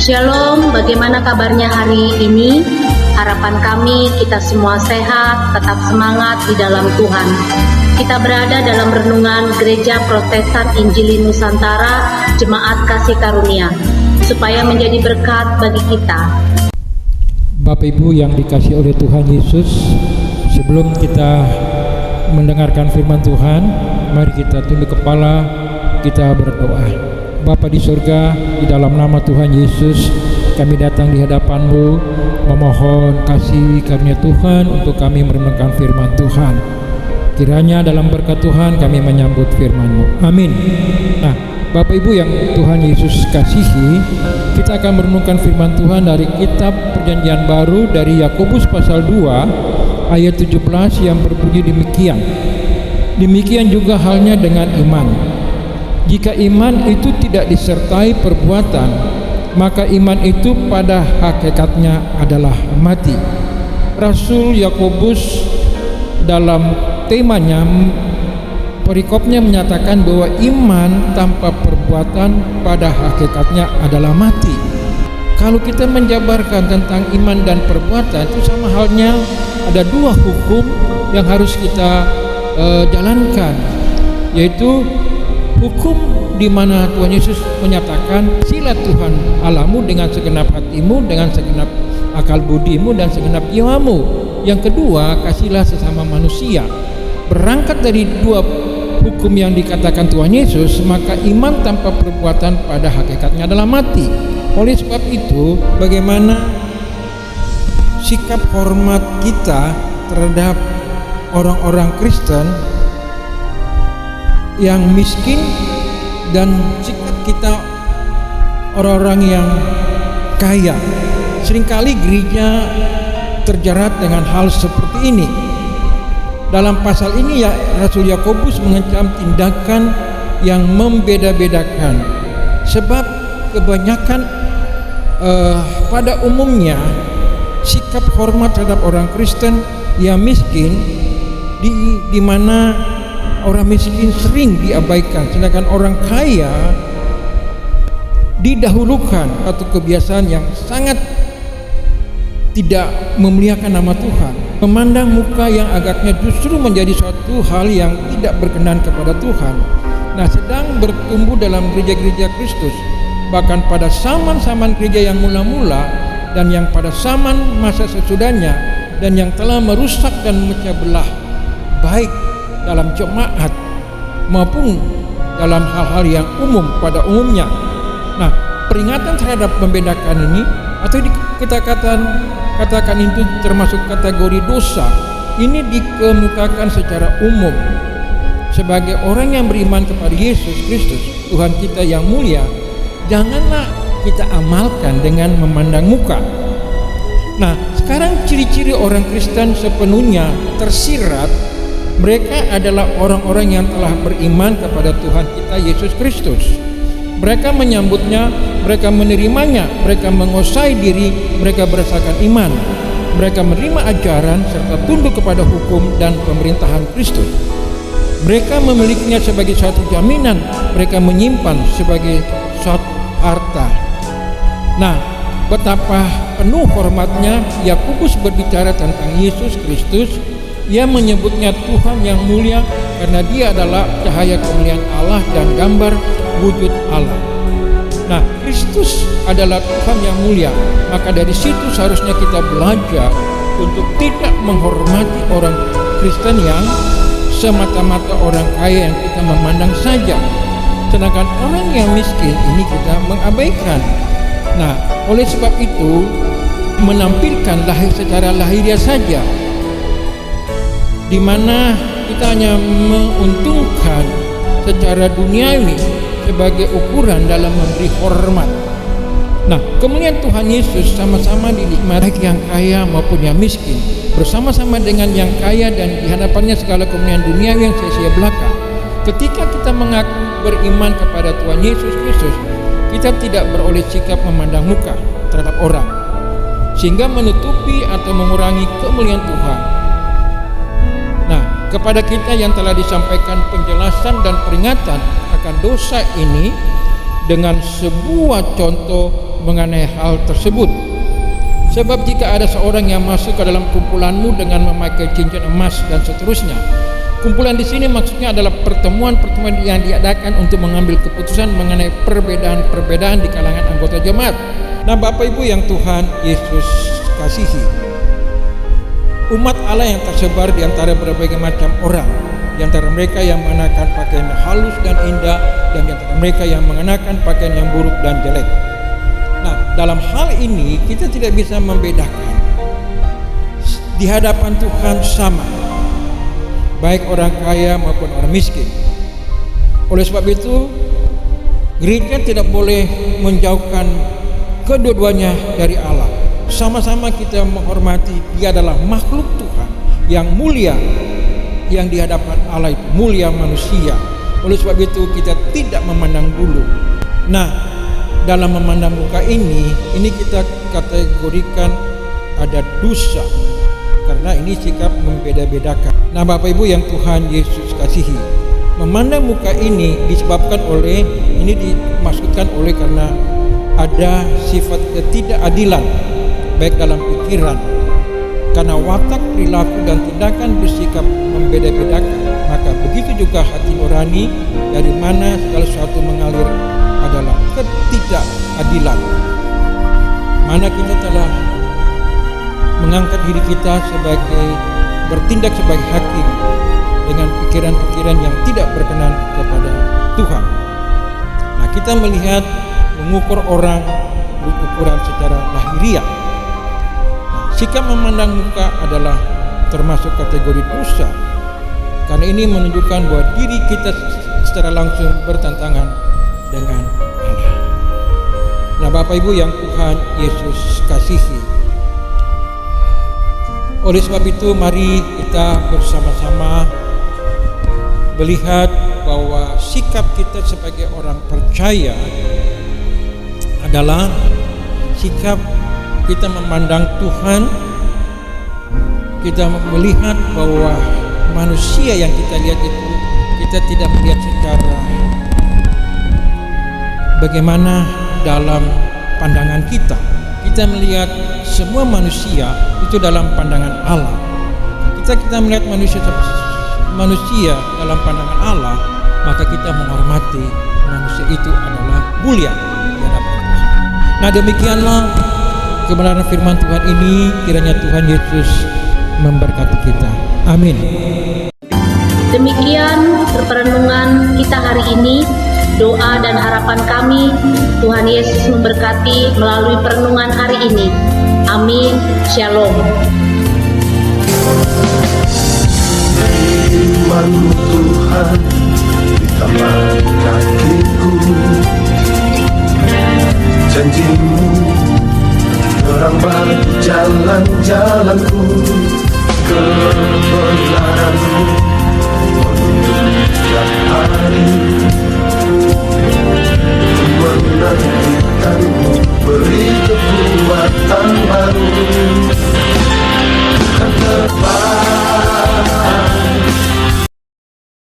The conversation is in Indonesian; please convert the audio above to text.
Shalom, bagaimana kabarnya hari ini? Harapan kami kita semua sehat, tetap semangat di dalam Tuhan. Kita berada dalam renungan Gereja Protestan Injili Nusantara, Jemaat Kasih Karunia, supaya menjadi berkat bagi kita. Bapak Ibu yang dikasihi oleh Tuhan Yesus, sebelum kita mendengarkan firman Tuhan, mari kita tunduk kepala, kita berdoa. Bapa di surga, di dalam nama Tuhan Yesus, kami datang di hadapan-Mu memohon kasih karunia Tuhan untuk kami merenungkan firman Tuhan. Kiranya dalam berkat Tuhan kami menyambut firman-Mu. Amin. Nah, Bapak Ibu yang Tuhan Yesus kasihi, kita akan merenungkan firman Tuhan dari kitab Perjanjian Baru dari Yakobus pasal 2 ayat 17 yang berbunyi demikian. Demikian juga halnya dengan iman. Jika iman itu tidak disertai perbuatan, maka iman itu pada hakikatnya adalah mati. Rasul Yakobus dalam temanya, perikopnya menyatakan bahwa iman tanpa perbuatan pada hakikatnya adalah mati. Kalau kita menjabarkan tentang iman dan perbuatan, itu sama halnya ada dua hukum yang harus kita jalankan, yaitu hukum di mana Tuhan Yesus menyatakan silat Tuhan Allahmu dengan segenap hatimu, dengan segenap akal budimu dan segenap jiwamu. Yang kedua, kasihlah sesama manusia. Berangkat dari dua hukum yang dikatakan Tuhan Yesus, maka iman tanpa perbuatan pada hakikatnya adalah mati. Oleh sebab itu, bagaimana sikap hormat kita terhadap orang-orang Kristen yang miskin dan sikap kita orang-orang yang kaya? Seringkali gereja terjerat dengan hal seperti ini. Dalam pasal ini ya, Rasul Yakobus mengecam tindakan yang membeda-bedakan. Sebab kebanyakan pada umumnya sikap hormat terhadap orang Kristen yang miskin di mana orang miskin sering diabaikan, sedangkan orang kaya didahulukan. Satu kebiasaan yang sangat tidak memuliakan nama Tuhan. Memandang muka yang agaknya justru menjadi suatu hal yang tidak berkenan kepada Tuhan. Nah, sedang bertumbuh dalam gereja-gereja Kristus, bahkan pada zaman-zaman gereja yang mula-mula dan yang pada zaman masa sesudahnya, dan yang telah merusak dan memecah belah, baik dalam jemaat maupun dalam hal-hal yang umum pada umumnya. Nah, peringatan terhadap membedakan ini, atau kita katakan itu termasuk kategori dosa, ini dikemukakan secara umum. Sebagai orang yang beriman kepada Yesus Kristus Tuhan kita yang mulia, janganlah kita amalkan dengan memandang muka. Nah, sekarang ciri-ciri orang Kristen sepenuhnya tersirat. Mereka adalah orang-orang yang telah beriman kepada Tuhan kita Yesus Kristus. Mereka menyambutnya, mereka menerimanya, mereka menguasai diri, mereka berdasarkan iman. Mereka menerima ajaran serta tunduk kepada hukum dan pemerintahan Kristus. Mereka memilikinya sebagai suatu jaminan, mereka menyimpan sebagai suatu harta. Nah, betapa penuh hormatnya Yakobus berbicara tentang Yesus Kristus. Ia menyebutnya Tuhan yang mulia karena Dia adalah cahaya kemuliaan Allah dan gambar wujud Allah. Nah, Kristus adalah Tuhan yang mulia, maka dari situ seharusnya kita belajar untuk tidak menghormati orang Kristen yang semata-mata orang kaya yang kita memandang saja, sedangkan orang yang miskin ini kita mengabaikan. Nah, oleh sebab itu menampilkan secara lahiriah saja, di mana kita hanya menguntungkan secara duniawi sebagai ukuran dalam memberi hormat. Nah, kemuliaan Tuhan Yesus sama-sama dinikmati yang kaya maupun yang miskin, bersama-sama dengan yang kaya, dan di hadapannya segala kemuliaan duniawi yang sia-sia belaka. Ketika kita mengaku beriman kepada Tuhan Yesus Kristus, kita tidak beroleh sikap memandang muka terhadap orang, sehingga menutupi atau mengurangi kemuliaan Tuhan. Kepada kita yang telah disampaikan penjelasan dan peringatan akan dosa ini dengan sebuah contoh mengenai hal tersebut. Sebab jika ada seorang yang masuk ke dalam kumpulanmu dengan memakai cincin emas dan seterusnya, kumpulan di sini maksudnya adalah pertemuan-pertemuan yang diadakan untuk mengambil keputusan mengenai perbedaan-perbedaan di kalangan anggota jemaat. Nah, Bapak Ibu yang Tuhan Yesus kasihi, umat Allah yang tersebar di antara berbagai macam orang, di antara mereka yang mengenakan pakaian halus dan indah, dan di antara mereka yang mengenakan pakaian yang buruk dan jelek. Nah, dalam hal ini kita tidak bisa membedakan. Di hadapan Tuhan sama, baik orang kaya maupun orang miskin. Oleh sebab itu, gereja tidak boleh menjauhkan kedua-duanya dari Allah. Sama-sama kita menghormati Dia adalah makhluk Tuhan yang mulia, yang di hadapan Allah itu mulia manusia. Oleh sebab itu kita tidak memandang bulu. Nah, dalam memandang muka ini kita kategorikan ada dosa, karena ini sikap membeda-bedakan. Nah, Bapak Ibu yang Tuhan Yesus kasihi, memandang muka ini disebabkan oleh, ini dimaksudkan oleh karena ada sifat ketidakadilan baik dalam pikiran, karena watak, perilaku dan tindakan bersikap membeda-bedakan. Maka begitu juga hati nurani dari mana segala sesuatu mengalir adalah ketidakadilan. Mana kita telah mengangkat diri kita sebagai bertindak sebagai hakim dengan pikiran-pikiran yang tidak berkenan kepada Tuhan. Nah, kita melihat mengukur orang ukuran secara lahiriah. Nah, sikap memandang muka adalah termasuk kategori dosa, karena ini menunjukkan bahwa diri kita secara langsung bertentangan dengan Allah. Nah, Bapak Ibu yang Tuhan Yesus kasihi, oleh sebab itu mari kita bersama-sama melihat bahwa sikap kita sebagai orang percaya adalah sikap kita memandang Tuhan. Kita melihat bahwa manusia yang kita lihat itu, kita tidak melihat secara bagaimana dalam pandangan kita. Kita melihat semua manusia itu dalam pandangan Allah. Kita melihat manusia dalam pandangan Allah, maka kita menghormati manusia itu adalah mulia di hadapan Tuhan. Nah, demikianlah kebenaran firman Tuhan ini. Kiranya Tuhan Yesus memberkati kita. Amin. Demikian perenungan kita hari ini. Doa dan harapan kami, Tuhan Yesus memberkati melalui perenungan hari ini. Amin. Shalom. Firman-Mu Tuhan di taman kakiku, janji-Mu terang berjalan-jalanku, kebenaran-Mu